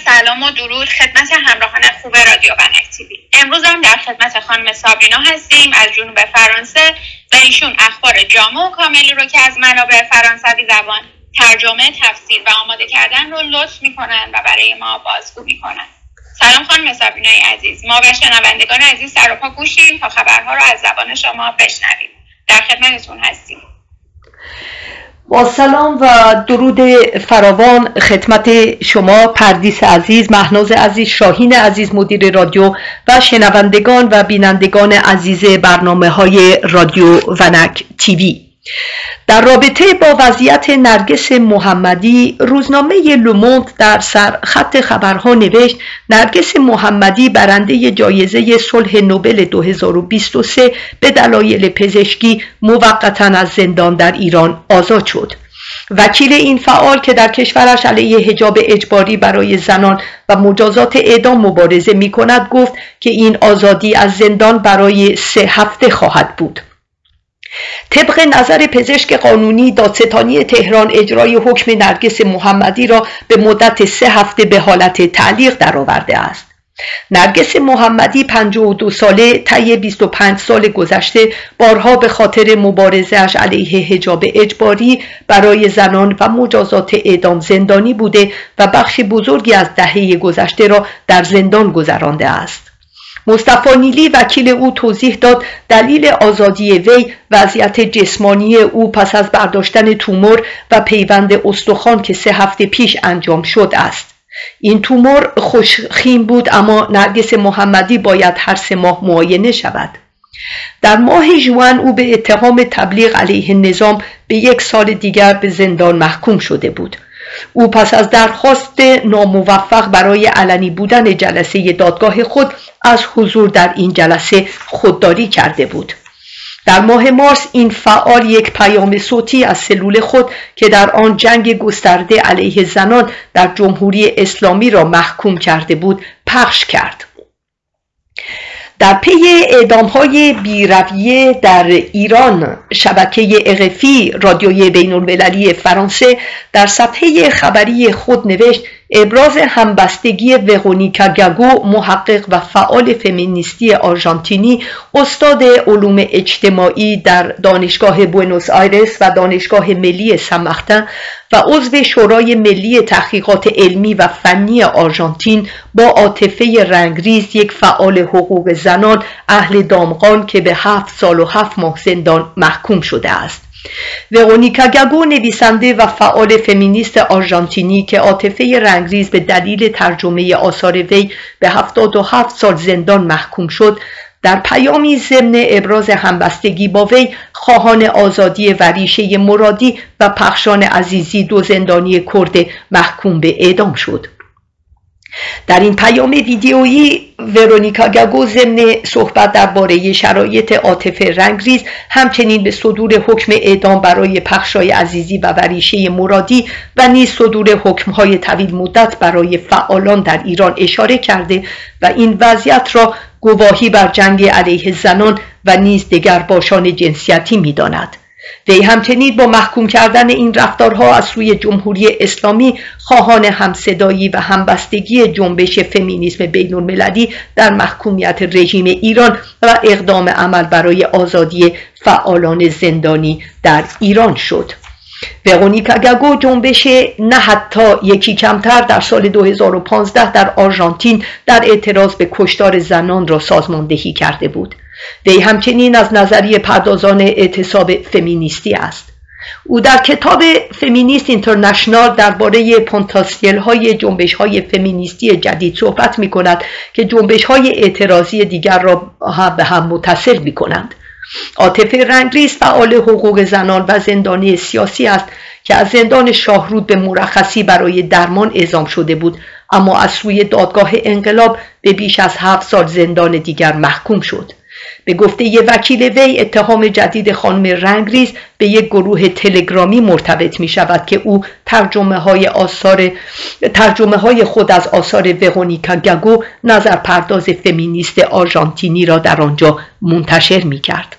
سلام و درود خدمت همراهان خوب رادیو ونک تیوی. امروز هم در خدمت خانم سابرینا هستیم از جنوب فرانسه و ایشون اخبار جامع و کاملی رو که از منابع فرانسوی زبان ترجمه، تفسیر و آماده کردن رو لطف میکنن و برای ما بازگو میکنن. سلام خانم سابرینای عزیز، ما و شنوندگان عزیز سر و پا گوشیم تا خبرها رو از زبان شما بشنویم. در خدمتتون هستیم. با سلام و درود فراوان خدمت شما پردیس عزیز، مهناز عزیز، شاهین عزیز مدیر رادیو و شنوندگان و بینندگان عزیز برنامه‌های رادیو ونک تیوی. در رابطه با وضعیت نرگس محمدی، روزنامه لوموند در سرخط خبرها نوشت نرگس محمدی برنده جایزه صلح نوبل 2023 به دلایل پزشکی موقتا از زندان در ایران آزاد شد. وکیل این فعال که در کشورش علیه حجاب اجباری برای زنان و مجازات اعدام مبارزه می کند گفت که این آزادی از زندان برای 3 هفته خواهد بود. طبق نظر پزشک قانونی، دادستانی تهران اجرای حکم نرگس محمدی را به مدت 3 هفته به حالت تعلیق درآورده است. نرگس محمدی 52 ساله طی 25 سال گذشته بارها به خاطر مبارزه‌اش علیه حجاب اجباری برای زنان و مجازات اعدام زندانی بوده و بخش بزرگی از دهه گذشته را در زندان گذرانده است. مصطفی نیلی وکیل او توضیح داد دلیل آزادی وی وضعیت جسمانی او پس از برداشتن تومور و پیوند استخوان که 3 هفته پیش انجام شد است. این تومور خوشخیم بود، اما نرگس محمدی باید هر 3 ماه معاینه شود. در ماه ژوئن او به اتهام تبلیغ علیه نظام به 1 سال دیگر به زندان محکوم شده بود. او پس از درخواست ناموفق برای علنی بودن جلسه دادگاه خود از حضور در این جلسه خودداری کرده بود. در ماه مارس این فعال یک پیام صوتی از سلول خود که در آن جنگ گسترده علیه زنان در جمهوری اسلامی را محکوم کرده بود پخش کرد. در پی اعدام‌های بی‌رویه در ایران، شبکه اقفی رادیوی بین‌المللی فرانسه در صفحه خبری خود نوشت ابراز همبستگی ورونیکا گاگو، محقق و فعال فمینیستی آرژانتینی، استاد علوم اجتماعی در دانشگاه بوئنوس آیرس و دانشگاه ملی سمختن و عضو شورای ملی تحقیقات علمی و فنی آرژانتین، با عاطفه رنگریز یک فعال حقوق زنان اهل دامغان که به 7 سال و 7 ماه زندان محکوم شده است. ورونیکا گاگو، نویسنده و فعال فمینیست آرژانتینی که عاطفه رنگریز به دلیل ترجمه آثار وی به 77 سال زندان محکوم شد، در پیامی ضمن ابراز همبستگی با وی خواهان آزادی وریشه مرادی و پخشان عزیزی، 2 زندانی کرد محکوم به اعدام شد. در این پیام ویدیویی ورونیکا گاگو ضمن صحبت درباره شرایط عاطفه رنگریز همچنین به صدور حکم اعدام برای پخشای عزیزی و وریشه مرادی و نیز صدور حکم‌های طویل مدت برای فعالان در ایران اشاره کرده و این وضعیت را گواهی بر جنگ علیه زنان و نیز دگرباشان جنسیتی می‌داند. وی همچنین با محکوم کردن این رفتارها از سوی جمهوری اسلامی خواهان همصدایی و همبستگی جنبش فمینیسم بین‌المللی در محکومیت رژیم ایران و اقدام عمل برای آزادی فعالان زندانی در ایران شد. ورونیکا گاگو جنبش نه حتی یکی کمتر در سال 2015 در آرژانتین در اعتراض به کشتار زنان را سازماندهی کرده بود. وی همچنین از نظریه پردازان اعتصاب فمینیستی است. او در کتاب فمینیست اینترنشنال درباره پتانسیل های جنبش های فمینیستی جدید صحبت می کند که جنبش های اعتراضی دیگر را به هم متصل می کنند. عاطفه رنگریز فعال حقوق زنان و زندانی سیاسی است که از زندان شاهرود به مرخصی برای درمان اعزام شده بود، اما از سوی دادگاه انقلاب به بیش از 7 سال زندان دیگر محکوم شد. به گفته یک وکیل وی، اتهام جدید خانم رنگریز به یک گروه تلگرامی مرتبط می شود که او ترجمه های خود از آثار ورونیکا گاگو، نظرپرداز فمینیست آرژانتینی را در آنجا منتشر می کرد.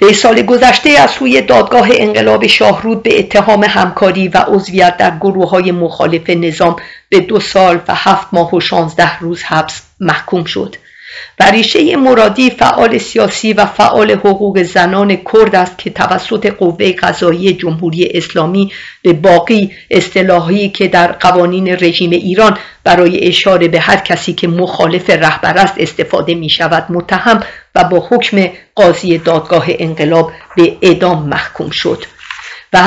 در سال گذشته از سوی دادگاه انقلاب شاهرود به اتهام همکاری و عضویت در گروه‌های مخالف نظام به 2 سال و 7 ماه و 16 روز حبس محکوم شد. بریشه مرادی فعال سیاسی و فعال حقوق زنان کرد است که توسط قوه قضاییه جمهوری اسلامی به باقی اصطلاحی که در قوانین رژیم ایران برای اشاره به هر کسی که مخالف رهبر است استفاده می شود متهم و با حکم قاضی دادگاه انقلاب به اعدام محکوم شد و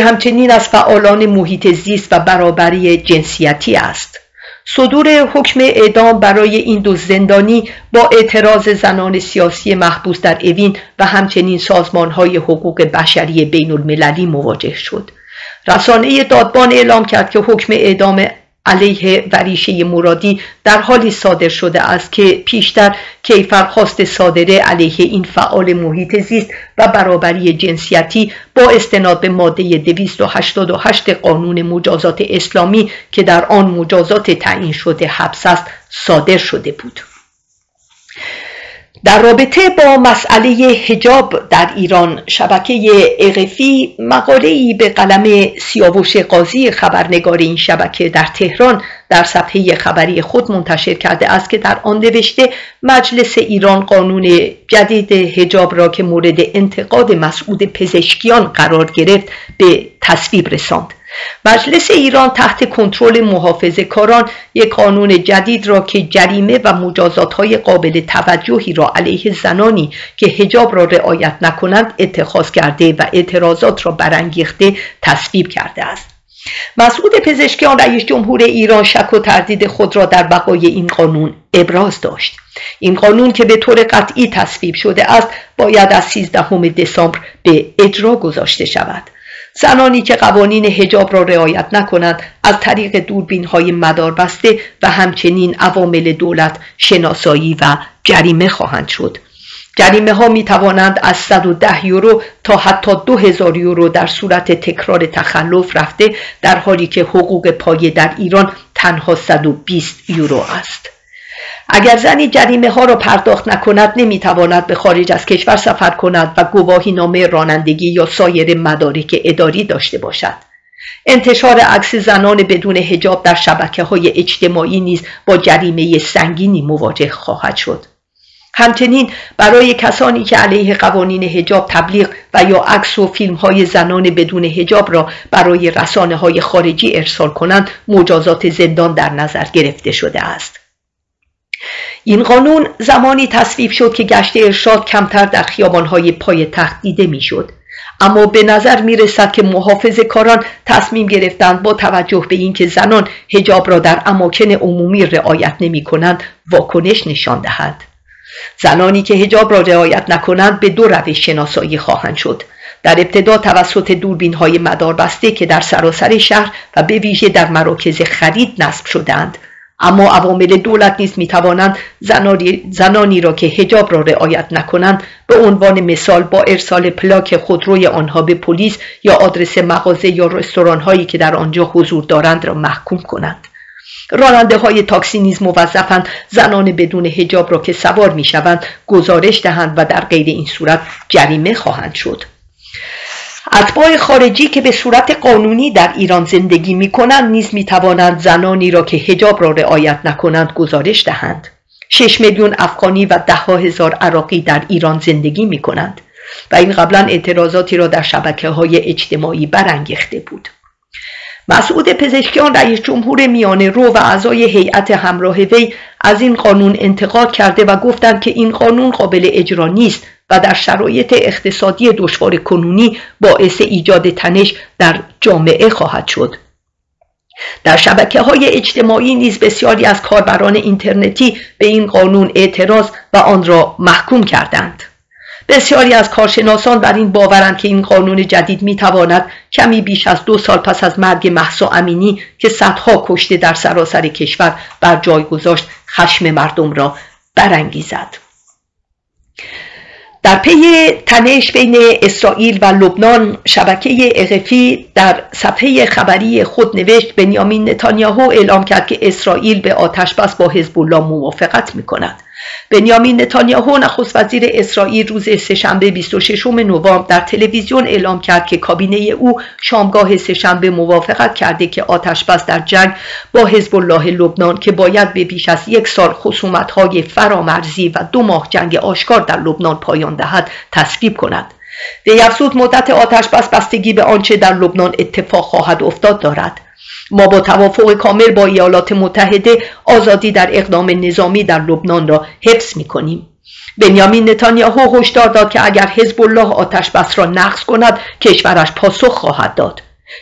همچنین از فعالان محیط زیست و برابری جنسیتی است. صدور حکم اعدام برای این 2 زندانی با اعتراض زنان سیاسی محبوس در اوین و همچنین سازمان‌های حقوق بشری بین المللی مواجه شد. رسانه دادبان اعلام کرد که حکم اعدام علیه بریشه مرادی در حالی صادر شده است که پیشتر کیفرخواست صادره علیه این فعال محیط زیست و برابری جنسیتی با استناد به ماده 288 قانون مجازات اسلامی که در آن مجازات تعیین شده حبس است صادر شده بود. در رابطه با مسئله حجاب در ایران، شبکه اقفی مقاله‌ای به قلم سیاوش قاضی خبرنگار این شبکه در تهران در صفحه خبری خود منتشر کرده است که در آن نوشته مجلس ایران قانون جدید حجاب را که مورد انتقاد مسعود پزشکیان قرار گرفت به تصویب رساند. مجلس ایران تحت کنترل محافظه‌کاران یک قانون جدید را که جریمه و مجازات‌های قابل توجهی را علیه زنانی که حجاب را رعایت نکنند اتخاذ کرده و اعتراضات را برانگیخته تصویب کرده است. مسعود پزشکیان رئیس جمهور ایران شک و تردید خود را در بقای این قانون ابراز داشت. این قانون که به طور قطعی تصویب شده است باید از 13 دسامبر به اجرا گذاشته شود. زنانی که قوانین حجاب را رعایت نکنند از طریق دوربین‌های مداربسته و همچنین عوامل دولت شناسایی و جریمه خواهند شد. جریمه ها می توانند از 110 یورو تا حتی 2000 یورو در صورت تکرار تخلف رفته، در حالی که حقوق پایه در ایران تنها 120 یورو است. اگر زنی جریمه ها را پرداخت نکند نمیتواند به خارج از کشور سفر کند و گواهی نامه رانندگی یا سایر مدارک اداری داشته باشد. انتشار عکس زنان بدون حجاب در شبکه‌های اجتماعی نیز با جریمه سنگینی مواجه خواهد شد. همچنین برای کسانی که علیه قوانین حجاب تبلیغ و یا عکس و فیلم‌های زنان بدون حجاب را برای رسانه‌های خارجی ارسال کنند مجازات زندان در نظر گرفته شده است. این قانون زمانی تصویب شد که گشت ارشاد کمتر در خیابان‌های پایتخت دیده می‌شد، اما به نظر می‌رسد که محافظه‌کاران تصمیم گرفتند با توجه به اینکه زنان حجاب را در اماکن عمومی رعایت نمی‌کنند واکنش نشان دهند. زنانی که حجاب را رعایت نکنند به 2 روش شناسایی خواهند شد. در ابتدا توسط دوربین‌های مداربسته که در سراسر شهر و به ویژه در مراکز خرید نصب شدند، اما عوامل دولت نیز می‌توانند زنانی را که حجاب را رعایت نکنند به عنوان مثال با ارسال پلاک خودروی آنها به پلیس یا آدرس مغازه یا رستوران‌هایی که در آنجا حضور دارند را محکوم کنند. راننده‌های تاکسی نیز موظفند زنان بدون حجاب را که سوار می‌شوند گزارش دهند و در غیر این صورت جریمه خواهند شد. اتباع خارجی که به صورت قانونی در ایران زندگی می‌کنند نیز می‌توانند زنانی را که حجاب را رعایت نکنند گزارش دهند. 6 میلیون افغانی و 10,000 عراقی در ایران زندگی می‌کنند و این قبلا اعتراضاتی را در شبکه‌های اجتماعی برانگیخته بود. مسعود پزشکیان رئیس جمهور میانه رو و اعضای هیئت همراه وی از این قانون انتقاد کرده و گفتند که این قانون قابل اجرا نیست و در شرایط اقتصادی دشوار کنونی باعث ایجاد تنش در جامعه خواهد شد. در شبکه‌های اجتماعی نیز بسیاری از کاربران اینترنتی به این قانون اعتراض و آن را محکوم کردند. بسیاری از کارشناسان بر این باورند که این قانون جدید میتواند کمی بیش از 2 سال پس از مرگ مهسا امینی که صدها کشته در سراسر کشور بر جای گذاشت خشم مردم را برانگیزد. در پی تنش بین اسرائیل و لبنان، شبکه اقفی در صفحه خبری خود نوشت بنیامین نتانیاهو اعلام کرد که اسرائیل به آتشبس با حزب الله موافقت می‌کند. بنیامین نتانیاهو نخست وزیر اسرائیل روز سه‌شنبه 26 نوامبر در تلویزیون اعلام کرد که کابینه او شامگاه سه‌شنبه موافقت کرده که آتش‌بس در جنگ با حزب الله لبنان که باید به بیش از 1 سال خصومت‌های فرامرزی و 2 ماه جنگ آشکار در لبنان پایان دهد تصویب کند. وی افزود مدت آتش‌بس بستگی به آنچه در لبنان اتفاق خواهد افتاد دارد. ما با توافق کامل با ایالات متحده آزادی در اقدام نظامی در لبنان را حفظ می‌کنیم. بنیامین نتانیاهو هشدار داد که اگر حزب الله آتش‌بس را نقض کند کشورش پاسخ خواهد داد.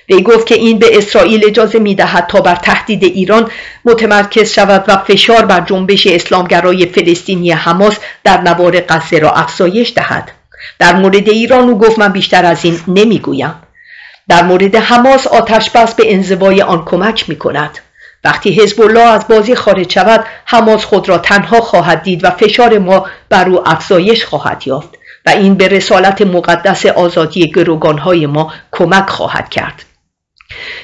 وی گفت که این به اسرائیل اجازه می‌دهد تا بر تهدید ایران متمرکز شود و فشار بر جنبش اسلامگرای فلسطینی حماس در نوار غزه را افزایش دهد. در مورد ایران او گفت من بیشتر از این نمیگویم. در مورد حماس آتش‌بس به انزوای آن کمک می‌کند. وقتی حزب الله از بازی خارج شود حماس خود را تنها خواهد دید و فشار ما بر او افزایش خواهد یافت و این به رسالت مقدس آزادی گروگان‌های ما کمک خواهد کرد.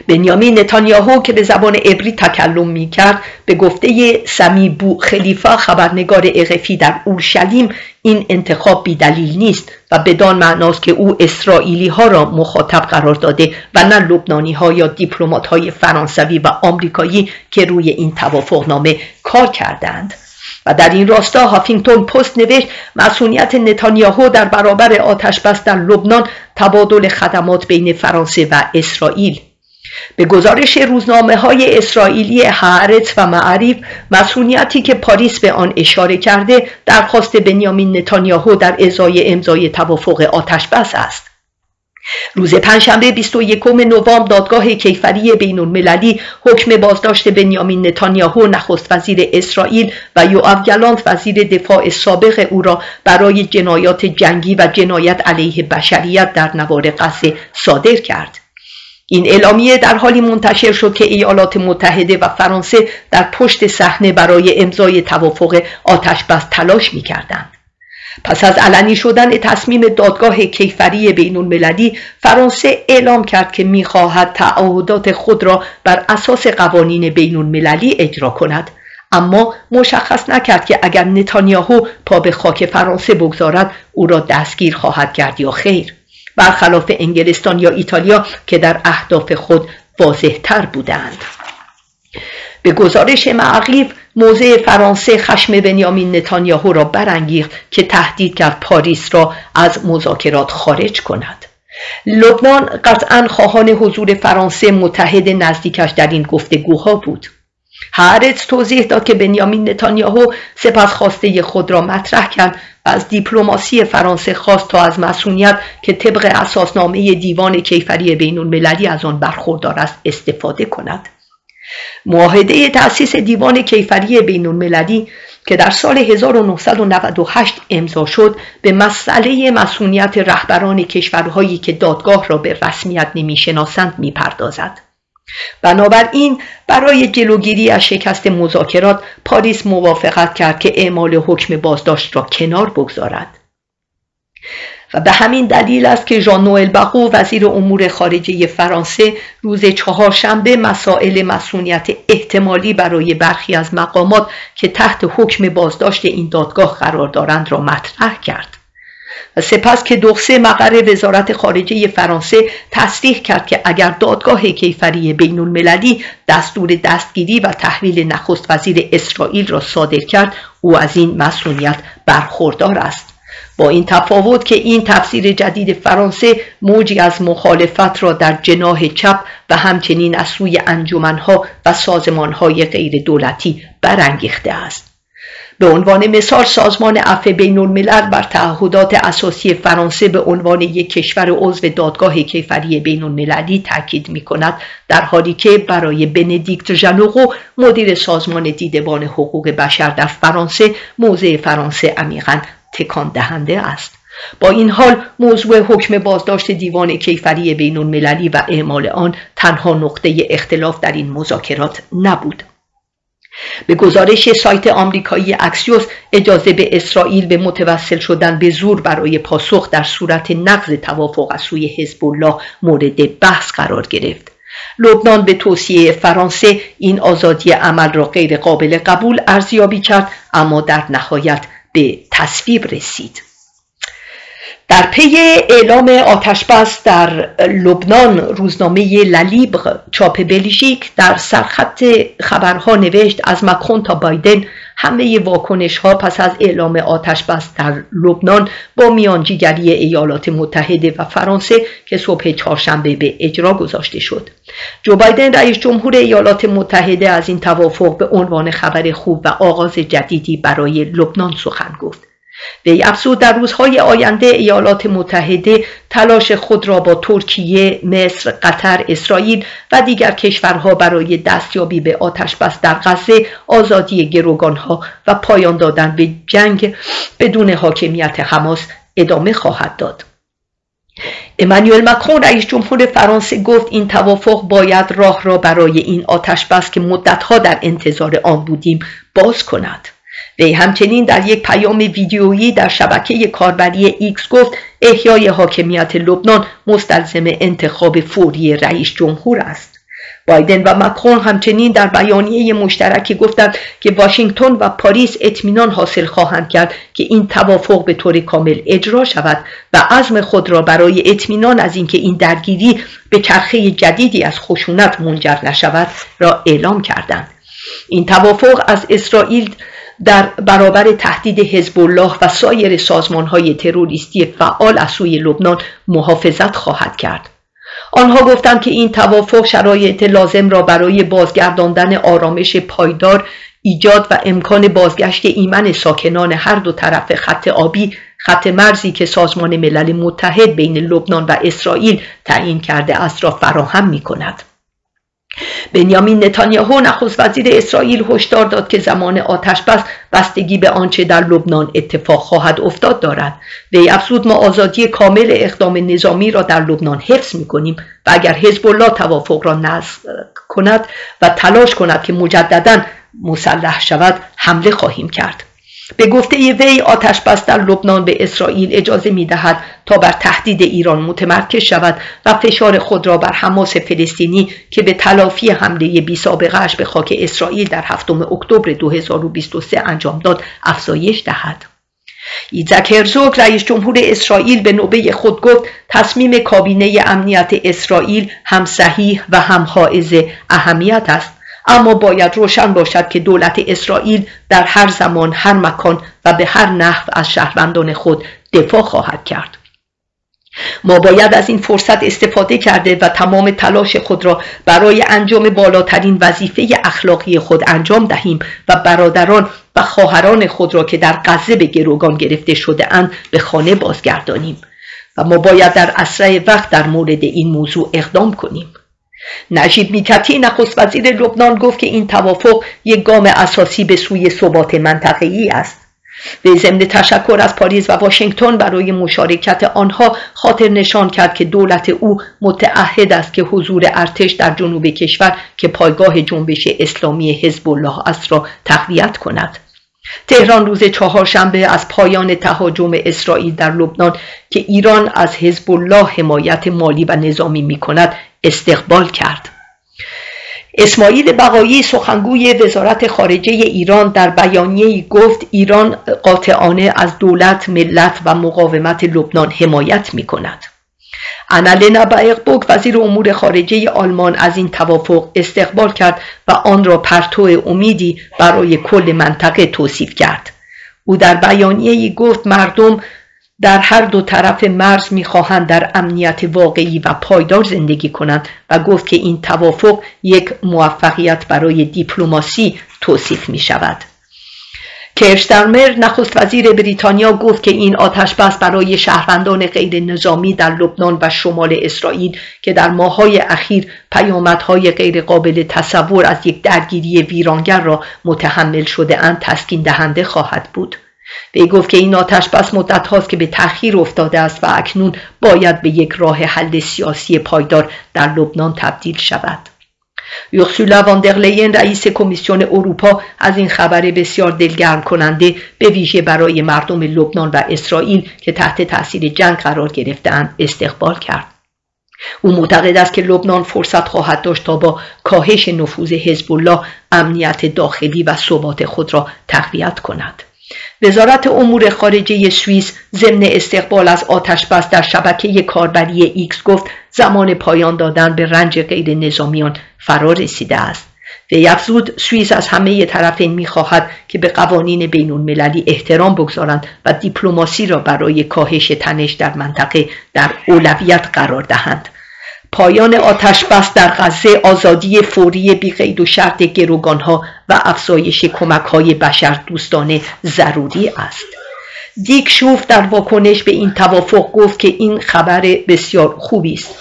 بنیامین نتانیاهو که به زبان عبری تکلم می‌کرد به گفته سمی بو خلیفه خبرنگار اقفی در اورشلیم این انتخاب بی‌دلیل نیست و بدان معناست که او اسرائیلی‌ها را مخاطب قرار داده و نه لبنانی‌ها یا دیپلمات‌های فرانسوی و آمریکایی که روی این توافقنامه کار کردند. و در این راستا هافینگتون پست نوشت مسئولیت نتانیاهو در برابر آتش‌بس در لبنان تبادل خدمات بین فرانسه و اسرائیل. به گزارش روزنامه‌های اسرائیلی هآرتز و معریف مسئولیتی که پاریس به آن اشاره کرده درخواست بنیامین نتانیاهو در ازای امضای توافق آتش‌بس است. روز پنجشنبه 21 نوامبر دادگاه کیفری بین‌المللی حکم بازداشت بنیامین نتانیاهو نخست وزیر اسرائیل و یوآف گالانت وزیر دفاع سابق او را برای جنایات جنگی و جنایت علیه بشریت در نوار غزه صادر کرد. این اعلامیه در حالی منتشر شد که ایالات متحده و فرانسه در پشت صحنه برای امضای توافق آتش‌بس تلاش می‌کردند. پس از علنی شدن تصمیم دادگاه کیفری بین‌المللی، فرانسه اعلام کرد که می‌خواهد تعهدات خود را بر اساس قوانین بین‌المللی اجرا کند، اما مشخص نکرد که اگر نتانیاهو پا به خاک فرانسه بگذارد او را دستگیر خواهد کرد یا خیر، برخلاف انگلستان یا ایتالیا که در اهداف خود واضح‌تر بودند. به گزارش معقیب موضع فرانسه خشم بنیامین نتانیاهو را برانگیخت که تهدید کرد پاریس را از مذاکرات خارج کند. لبنان قطعاً خواهان حضور فرانسه متحد نزدیکش در این گفتگوها بود. هآرتز توضیح داد که بنیامین نتانیاهو سپاسخواسته خود را مطرح کرد و از دیپلماسی فرانسه خواست تا از مسئولیت که طبق اساسنامه دیوان کیفری بین‌المللی از آن برخوردار است استفاده کند. معاهده تأسیس دیوان کیفری بین‌المللی که در سال 1998 امضا شد به مسئله مسئولیت رهبران کشورهایی که دادگاه را به رسمیت نمی‌شناسند می‌پردازد. بنابراین برای جلوگیری از شکست مذاکرات پاریس موافقت کرد که اعمال حکم بازداشت را کنار بگذارد. و به همین دلیل است که ژان نوئل باغو وزیر امور خارجه فرانسه روز چهارشنبه مسائل مسئولیت احتمالی برای برخی از مقامات که تحت حکم بازداشت این دادگاه قرار دارند را مطرح کرد. و سپس که دوخسه مقر وزارت خارجه فرانسه تصریح کرد که اگر دادگاه کیفری بین‌المللی دستور دستگیری و تحویل نخست وزیر اسرائیل را صادر کرد، او از این مسئولیت برخوردار است. با این تفاوت که این تفسیر جدید فرانسه موجی از مخالفت را در جناح چپ و همچنین از سوی انجمنها و سازمانهای غیر دولتی برانگیخته است. به عنوان مثال سازمان عفو بین‌الملل بر تعهدات اساسی فرانسه به عنوان یک کشور عضو دادگاه کیفری بین‌المللی تاکید می‌کند، در حالی که برای بندیکت ژانوغو مدیر سازمان دیدبان حقوق بشر در فرانسه موضع فرانسه عمیقاً تکان دهنده است. با این حال موضوع حکم بازداشت دیوان کیفری بین‌المللی و اعمال آن تنها نقطه اختلاف در این مذاکرات نبود. به گزارش سایت آمریکایی اکسیوس، اجازه به اسرائیل به متوسل شدن به زور برای پاسخ در صورت نقض توافق از سوی حزب الله مورد بحث قرار گرفت. لبنان به توصیه فرانسه این آزادی عمل را غیر قابل قبول ارزیابی کرد، اما در نهایت به تصویب رسید. در پی اعلام آتشبس در لبنان، روزنامه للیبر چاپ بلژیک در سرخط خبرها نوشت از ماکرون تا بایدن همه واکنش ها پس از اعلام آتشبس در لبنان با میانجیگری ایالات متحده و فرانسه که صبح چهارشنبه به اجرا گذاشته شد. جو بایدن رئیس جمهور ایالات متحده از این توافق به عنوان خبر خوب و آغاز جدیدی برای لبنان سخن گفت. وی افزود در روزهای آینده ایالات متحده تلاش خود را با ترکیه، مصر، قطر، اسرائیل و دیگر کشورها برای دستیابی به آتشبس در غزه، آزادی گروگانها و پایان دادن به جنگ بدون حاکمیت حماس ادامه خواهد داد. امانوئل ماکرون رئیس جمهور فرانسه گفت این توافق باید راه را برای این آتشبس که مدتها در انتظار آن بودیم باز کند. وی همچنین در یک پیام ویدیویی در شبکه کاربری ایکس گفت احیای حاکمیت لبنان مستلزم انتخاب فوری رئیس جمهور است. بایدن و ماکرون همچنین در بیانیه مشترکی گفتند که واشنگتن و پاریس اطمینان حاصل خواهند کرد که این توافق به طور کامل اجرا شود و عزم خود را برای اطمینان از اینکه این درگیری به چرخه جدیدی از خشونت منجر نشود را اعلام کردند. این توافق از اسرائیل در برابر تهدید حزب الله و سایر سازمان‌های تروریستی فعال از سوی لبنان محافظت خواهد کرد. آنها گفتند که این توافق شرایط لازم را برای بازگرداندن آرامش پایدار، ایجاد و امکان بازگشت ایمن ساکنان هر دو طرف خط آبی، خط مرزی که سازمان ملل متحد بین لبنان و اسرائیل تعیین کرده است را فراهم می‌کند. بنیامین نتانیاهو نخست وزیر اسرائیل هشدار داد که زمان آتشبس بستگی به آنچه در لبنان اتفاق خواهد افتاد دارد. وی افزود ما آزادی کامل اقدام نظامی را در لبنان حفظ می‌کنیم و اگر حزب الله توافق را نقض کند و تلاش کند که مجدداً مسلح شود حمله خواهیم کرد. به گفته وی آتشبس در لبنان به اسرائیل اجازه می‌دهد تا بر تهدید ایران متمرکز شود و فشار خود را بر حماس فلسطینی که به تلافی حمله بی‌سابقه‌اش به خاک اسرائیل در 7 اکتبر 2023 انجام داد افزایش دهد. ایزک هرزوگ رئیس جمهور اسرائیل به نوبه خود گفت تصمیم کابینه امنیت اسرائیل هم صحیح و هم حائز اهمیت است، اما باید روشن باشد که دولت اسرائیل در هر زمان، هر مکان و به هر نحو از شهروندان خود دفاع خواهد کرد. ما باید از این فرصت استفاده کرده و تمام تلاش خود را برای انجام بالاترین وظیفه اخلاقی خود انجام دهیم و برادران و خواهران خود را که در غزه به گروگان گرفته شده اند به خانه بازگردانیم و ما باید در اسرع وقت در مورد این موضوع اقدام کنیم. نجیب میکتی نخست وزیر لبنان گفت که این توافق یک گام اساسی به سوی ثبات منطقه‌ای است. به ضمن تشکر از پاریس و واشنگتن برای مشارکت آنها خاطر نشان کرد که دولت او متعهد است که حضور ارتش در جنوب کشور که پایگاه جنبش اسلامی حزب الله است را تقویت کند. تهران روز چهارشنبه از پایان تهاجم اسرائیل در لبنان که ایران از حزب الله حمایت مالی و نظامی می‌کند استقبال کرد. اسماعیل بقایی سخنگوی وزارت خارجه ایران در بیانیه‌ای گفت ایران قاطعانه از دولت، ملت و مقاومت لبنان حمایت می‌کند. آنالنا بایربوک وزیر امور خارجه آلمان از این توافق استقبال کرد و آن را پرتو امیدی برای کل منطقه توصیف کرد. او در بیانیه‌ای گفت مردم در هر دو طرف مرز می‌خواهند در امنیت واقعی و پایدار زندگی کنند و گفت که این توافق یک موفقیت برای دیپلماسی توصیف می‌شود. کیر استارمر نخست وزیر بریتانیا گفت که این آتشبس برای شهروندان غیر نظامی در لبنان و شمال اسرائیل که در ماه‌های اخیر پیامدهای غیر قابل تصور از یک درگیری ویرانگر را متحمل شده اند تسکین دهنده خواهد بود. وی گفت که این آتشبس مدت هاست که به تأخیر افتاده است و اکنون باید به یک راه حل سیاسی پایدار در لبنان تبدیل شود. یورسولا واندرلین رئیس کمیسیون اروپا از این خبر بسیار دلگرم کننده به ویژه برای مردم لبنان و اسرائیل که تحت تاثیر جنگ قرار گرفته‌اند استقبال کرد. او معتقد است که لبنان فرصت خواهد داشت تا با کاهش نفوذ حزب الله امنیت داخلی و ثبات خود را تقویت کند. وزارت امور خارجه سوئیس ضمن استقبال از آتش‌بس در شبکه کاربری ایکس گفت زمان پایان دادن به رنج غیر نظامیان فرا رسیده است. وی افزود سوئیس از همه طرفین می‌خواهد که به قوانین بین‌المللی احترام بگذارند و دیپلماسی را برای کاهش تنش در منطقه در اولویت قرار دهند. پایان آتش‌بس در غزه، آزادی فوری بی‌قید و شرط گروگان‌ها و افزایش کمک‌های بشردوستانه ضروری است. دیک شوف در واکنش به این توافق گفت که این خبر بسیار خوبی است.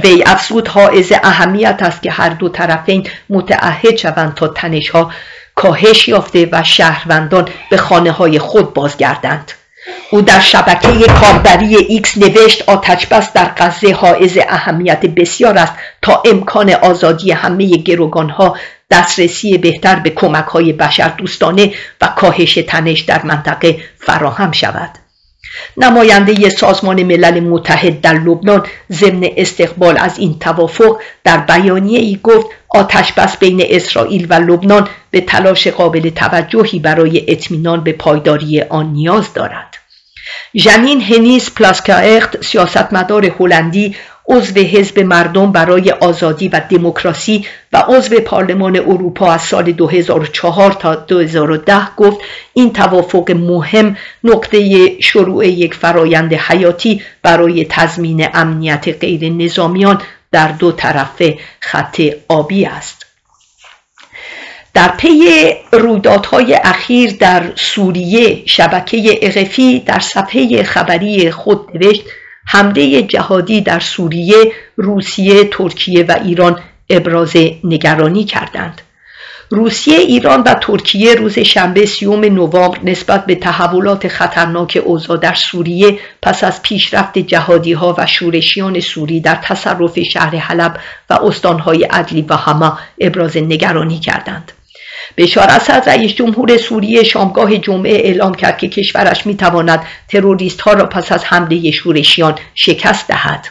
وی افزود حائز اهمیت است که هر دو طرفین متعهد شوند تا تنش‌ها کاهش یافته و شهروندان به خانه‌های خود بازگردند. او در شبکه کاربری ایکس نوشت آتش‌بس در غزه حائز اهمیت بسیار است تا امکان آزادی همه گروگان‌ها، دسترسی بهتر به کمک‌های بشردوستانه و کاهش تنش در منطقه فراهم شود. نماینده سازمان ملل متحد در لبنان ضمن استقبال از این توافق در بیانیه‌ای گفت آتش‌بس بین اسرائیل و لبنان به تلاش قابل توجهی برای اطمینان به پایداری آن نیاز دارد. ژانین هنیس پلاسکاخت، سیاستمدار هلندی، عضو حزب مردم برای آزادی و دموکراسی و عضو پارلمان اروپا از سال 2004 تا 2010 گفت این توافق مهم نقطه شروع یک فرایند حیاتی برای تضمین امنیت غیر نظامیان در دو طرف خط آبی است. در پی رویدادهای اخیر در سوریه، شبکه RFI در صفحه خبری خود نوشت حمله جهادی در سوریه، روسیه، ترکیه و ایران ابراز نگرانی کردند. روسیه، ایران و ترکیه روز شنبه 30 نوامبر نسبت به تحولات خطرناک اوضاع در سوریه پس از پیشرفت جهادی‌ها و شورشیان سوری در تصرف شهر حلب و استان‌های ادلی و حما ابراز نگرانی کردند. بشار اسد رئیس جمهور سوریه شامگاه جمعه اعلام کرد که کشورش میتواند تروریست‌ها را پس از حمله شورشیان شکست دهد.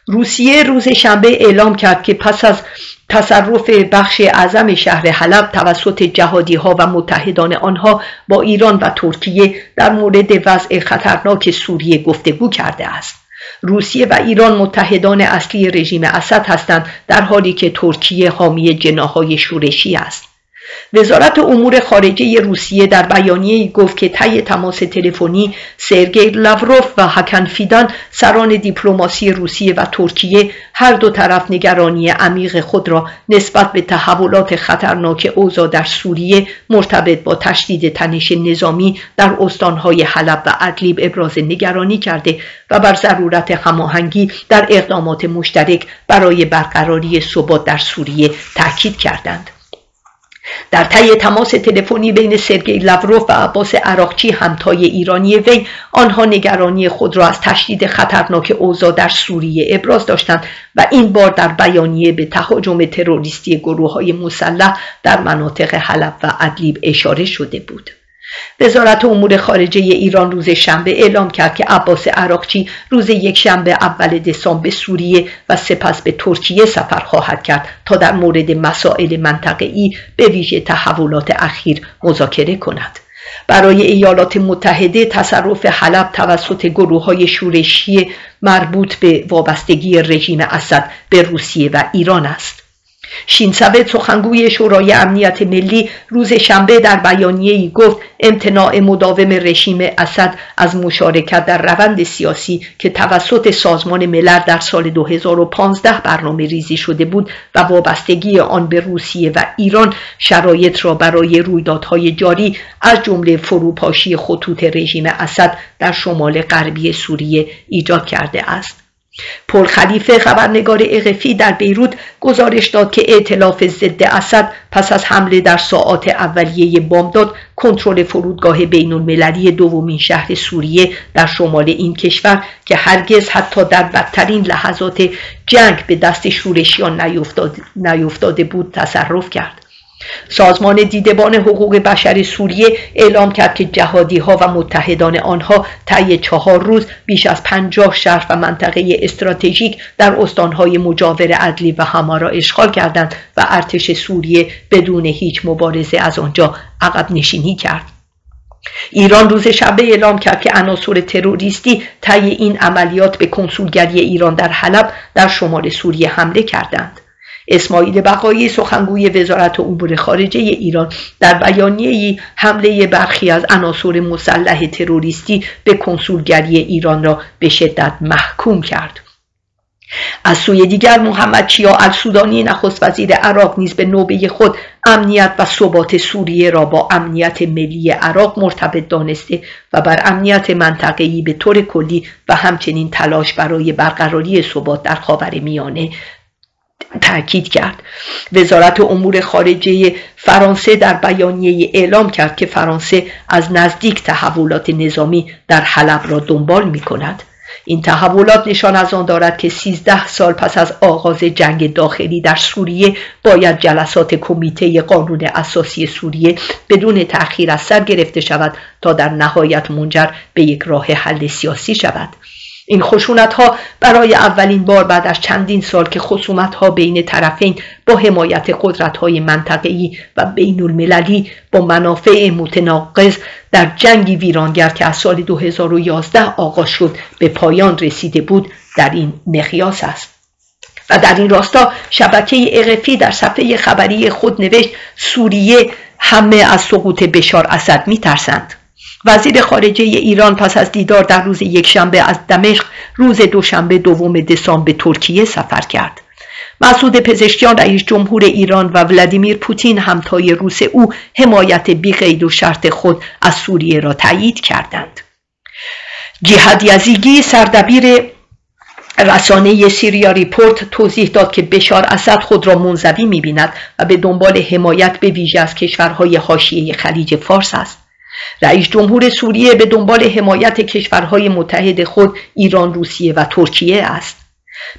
روسیه روز شنبه اعلام کرد که پس از تصرف بخش اعظم شهر حلب توسط جهادی‌ها و متحدان آنها با ایران و ترکیه در مورد وضع خطرناک سوریه گفتگو کرده است. روسیه و ایران متحدان اصلی رژیم اسد هستند در حالی که ترکیه حامی جناح‌های شورشی است. وزارت امور خارجه روسیه در بیانیه‌ای گفت که طی تماس تلفنی سرگئی لاوروف و هاکان فیدان سران دیپلماسی روسیه و ترکیه هر دو طرف نگرانی عمیق خود را نسبت به تحولات خطرناک اوضاع در سوریه مرتبط با تشدید تنش نظامی در استان‌های حلب و ادلیب ابراز نگرانی کرده و بر ضرورت هماهنگی در اقدامات مشترک برای برقراری ثبات در سوریه تاکید کردند. در طی تماس تلفنی بین سرگئی لاوروف و عباس عراقچی همتای ایرانی وی، آنها نگرانی خود را از تشدید خطرناک اوضاع در سوریه ابراز داشتند و این بار در بیانیه به تهاجم تروریستی گروه‌های مسلح در مناطق حلب و ادلیب اشاره شده بود. وزارت امور خارجه ایران روز شنبه اعلام کرد که عباس عراقچی روز یکشنبه اول دسامبر به سوریه و سپس به ترکیه سفر خواهد کرد تا در مورد مسائل منطقه‌ای به ویژه تحولات اخیر مذاکره کند. برای ایالات متحده تصرف حلب توسط گروه‌های شورشی مربوط به وابستگی رژیم اسد به روسیه و ایران است. شینسوت سخنگوی شورای امنیت ملی روز شنبه در بیانیه‌ای گفت امتناع مداوم رژیم اسد از مشارکت در روند سیاسی که توسط سازمان ملل در سال 2015 برنامه ریزی شده بود و وابستگی آن به روسیه و ایران شرایط را برای رویدادهای جاری از جمله فروپاشی خطوط رژیم اسد در شمال غربی سوریه ایجاد کرده است. پل خلیفه خبرنگار RFI در بیروت گزارش داد که ائتلاف ضد اسد پس از حمله در ساعات اولیه بامداد کنترل فرودگاه بین‌المللی دومین شهر سوریه در شمال این کشور که هرگز حتی در بدترین لحظات جنگ به دست شورشیان نیفتاده بود تصرف کرد. سازمان دیدبان حقوق بشر سوریه اعلام کرد که جهادی‌ها و متحدان آنها طی 4 روز بیش از 50 شهر و منطقه استراتژیک در استانهای مجاور عدلی و حما را اشغال کردند و ارتش سوریه بدون هیچ مبارزه از آنجا عقب نشینی کرد. ایران روز شنبه اعلام کرد که عناصر تروریستی طی این عملیات به کنسولگری ایران در حلب در شمال سوریه حمله کردند. اسماعیل بقایی سخنگوی وزارت امور خارجه ایران در بیانیه‌ای حمله برخی از عناصر مسلح تروریستی به کنسولگری ایران را به شدت محکوم کرد. از سوی دیگر محمد چیا السودانی نخست وزیر عراق نیز به نوبه خود امنیت و ثبات سوریه را با امنیت ملی عراق مرتبط دانسته و بر امنیت منطقه‌ای به طور کلی و همچنین تلاش برای برقراری ثبات در خاورمیانه تأکید کرد. وزارت امور خارجه فرانسه در بیانیه اعلام کرد که فرانسه از نزدیک تحولات نظامی در حلب را دنبال می کند. این تحولات نشان از آن دارد که 13 سال پس از آغاز جنگ داخلی در سوریه باید جلسات کمیته قانون اساسی سوریه بدون تأخیر از سر گرفته شود تا در نهایت منجر به یک راه حل سیاسی شود. این خشونت‌ها برای اولین بار بعد از چندین سال که خصومت‌ها بین طرفین با حمایت قدرت‌های منطقه‌ای و بین‌المللی با منافع متناقض در جنگی ویرانگر که از سال 2011 آغاز شد به پایان رسیده بود در این مقیاس است. و در این راستا شبکه RFI در صفحه خبری خود نوشت سوریه همه از سقوط بشار اسد می‌ترسند. وزیر خارجه ایران پس از دیدار در روز یکشنبه از دمشق روز دوشنبه 2 دسامبر به ترکیه سفر کرد. مسعود پزشکیان رئیس جمهور ایران و ولادیمیر پوتین همتای روس او حمایت بی قید و شرط خود از سوریه را تایید کردند. جهاد یزیگی سردبیر رسانه سیریا ریپورت توضیح داد که بشار اسد خود را منزوی می‌بیند و به دنبال حمایت به ویژه از کشورهای حاشیه خلیج فارس است. رئیس جمهور سوریه به دنبال حمایت کشورهای متحد خود ایران، روسیه و ترکیه است.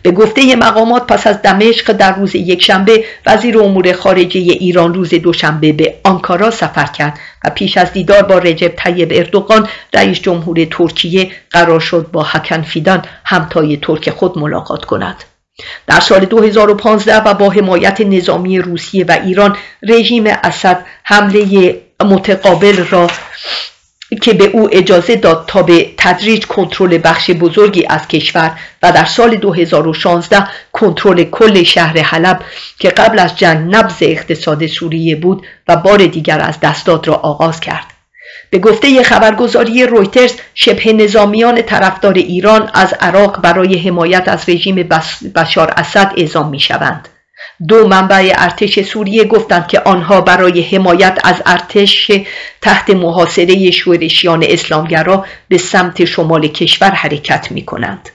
به گفته مقامات پس از دمشق در روز یکشنبه وزیر امور خارجه ایران روز دوشنبه به آنکارا سفر کرد و پیش از دیدار با رجب طیب اردوغان رئیس جمهور ترکیه قرار شد با حکن فیدان همتای ترک خود ملاقات کند. در سال 2015 و با حمایت نظامی روسیه و ایران رژیم اسد حمله متقابل را که به او اجازه داد تا به تدریج کنترل بخش بزرگی از کشور و در سال 2016 کنترل کل شهر حلب که قبل از جنگ نبض اقتصاد سوریه بود و بار دیگر از دست داد را آغاز کرد. به گفته خبرگزاری رویترز شبه نظامیان طرفدار ایران از عراق برای حمایت از رژیم بشار اسد اعزام می شوند. 2 منبع ارتش سوریه گفتند که آنها برای حمایت از ارتش تحت محاصره شورشیان اسلامگرا به سمت شمال کشور حرکت می کنند.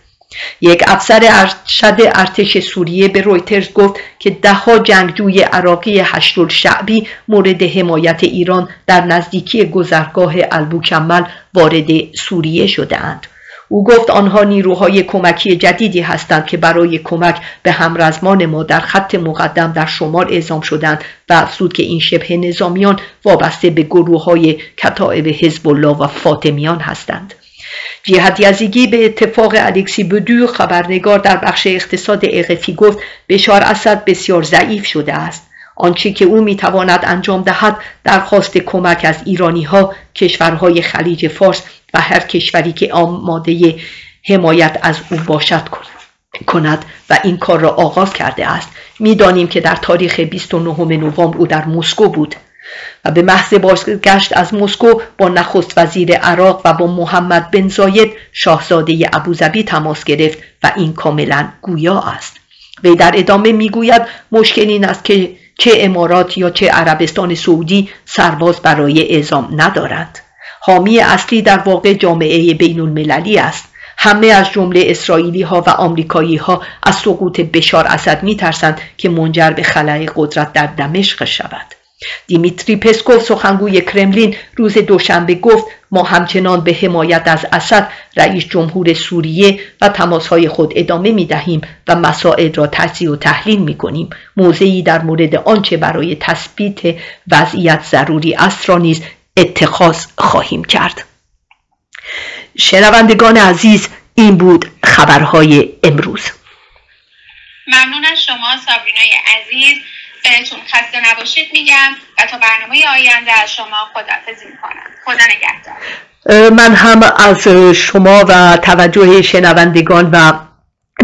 یک افسر ارشد ارتش سوریه به رویترز گفت که 10 جنگجوی عراقی هشت‌الشعبی مورد حمایت ایران در نزدیکی گذرگاه البوکمل وارد سوریه شده‌اند. او گفت آنها نیروهای کمکی جدیدی هستند که برای کمک به همرزمان ما در خط مقدم در شمال اعزام شدند و افزود که این شبه نظامیان وابسته به گروه‌های کتائب حزب الله و فاطمیان هستند. جهاد یزیگی به اتفاق الکسی بدور خبرنگار در بخش اقتصاد RFI گفت بشار اسد بسیار ضعیف شده است. آنچه که او میتواند انجام دهد درخواست کمک از ایرانی‌ها، کشورهای خلیج فارس و هر کشوری که آماده حمایت از او باشد کند و این کار را آغاز کرده است. می‌دانیم که در تاریخ 29 نوامبر او در مسکو بود و به محض بازگشت از مسکو با نخست وزیر عراق و با محمد بن زاید شاهزاده ابوظبی تماس گرفت و این کاملا گویا است. وی در ادامه میگوید مشکل این است که چه امارات یا چه عربستان سعودی سرباز برای اعزام ندارند. حامی اصلی در واقع جامعه بین المللی است. همه از جمله اسرائیلی ها و آمریکایی ها از سقوط بشار اسد می ترسند که منجر به خلأ قدرت در دمشق شود. دیمیتری پسکوف سخنگوی کرملین روز دوشنبه گفت ما همچنان به حمایت از اسد رئیس جمهور سوریه و تماسهای خود ادامه می دهیم و مسائل را تجزیه و تحلیل می کنیم. موضعی در مورد آنچه برای تثبیت وضعیت ضروری است را نیز اتخاذ خواهیم کرد. شنوندگان عزیز، این بود خبرهای امروز. ممنون از شما سابرینای عزیز. بهتون خسته نباشید میگم و تا برنامه آینده از شما خداحافظی میکنم. خدا نگهدار. من هم از شما و توجه شنوندگان و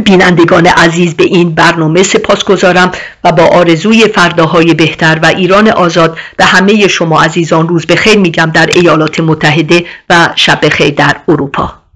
بینندگان عزیز به این برنامه سپاسگزارم و با آرزوی فرداهای بهتر و ایران آزاد به همه شما عزیزان روز بخیر میگم در ایالات متحده و شب بخیر در اروپا.